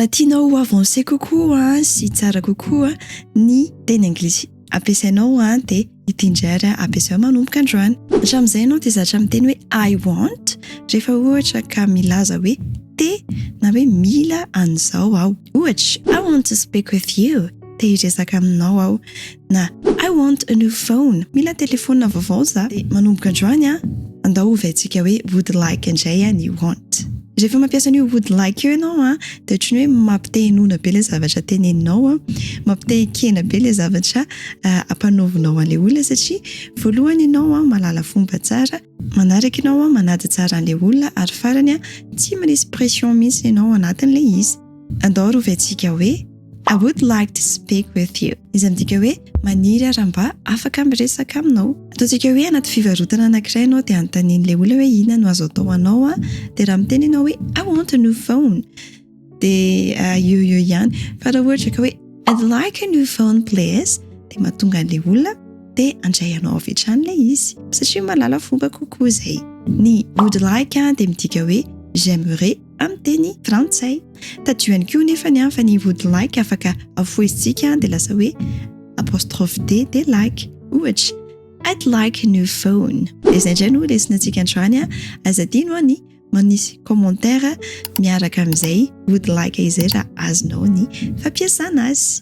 raha tianao avancé kokoa sy tsara kokoa ny teny anglisy ampiasainao dia ity indray ampiasainao manomboka androany. Hatramin'izay ianao dia zatra miteny hoe I want rehefa ohatra ka milaza hoe te na hoe mila an'izao aho. Ohatra, I want to speak with you. Te hiresaka aminao aho. Na I want a new phone. Mila telefona vaovao za. Dia manomboka androany andao ovaintsika hoe would like indray ny want. Rehefa mampiasa ny would like io ianao dia ohatran'ny hoe mampite-hinona be ilay zavatra teneninao mampite-hikena be ilay zavatra ampanaovinao an'ilay olona satria voalohany ianao malala fomba tsara, manaraka ianao manady tsara an'ilay olona ary farany tsy manisy pression mihitsy ianao anatin'ilay izy. Andao rovaintsika hoe I would like to speak with you. Izy midika hoe maniry raha mba afaka miresaka aminao. Ataontsika hoe anaty fivarotana anankiray ianao dia anontanian'ilay olona hoe inona no azo atao anao dia raha miteny ianao hoe I want a new phone dia io ihany. Fa raha ohatra ka hoe I'd like a new phone please dia mahatonga an'ilay olona dia andray anao avy hatrany ilay izy satria malala fomba kokoa izay. Ny would like dia midika hoe j'aimerais amin'ny teny frantsay. Tadioany koa nefa ny fa ny would like afaka avoisintsika dia lasa hoe apostrophe D dia like. Ohatra, I'd like a new phone. Izay indray no lesinantsika androany azadino ny manisy commentaire miaraka amin'izay would like izay raha azonao ny fampiasana azy.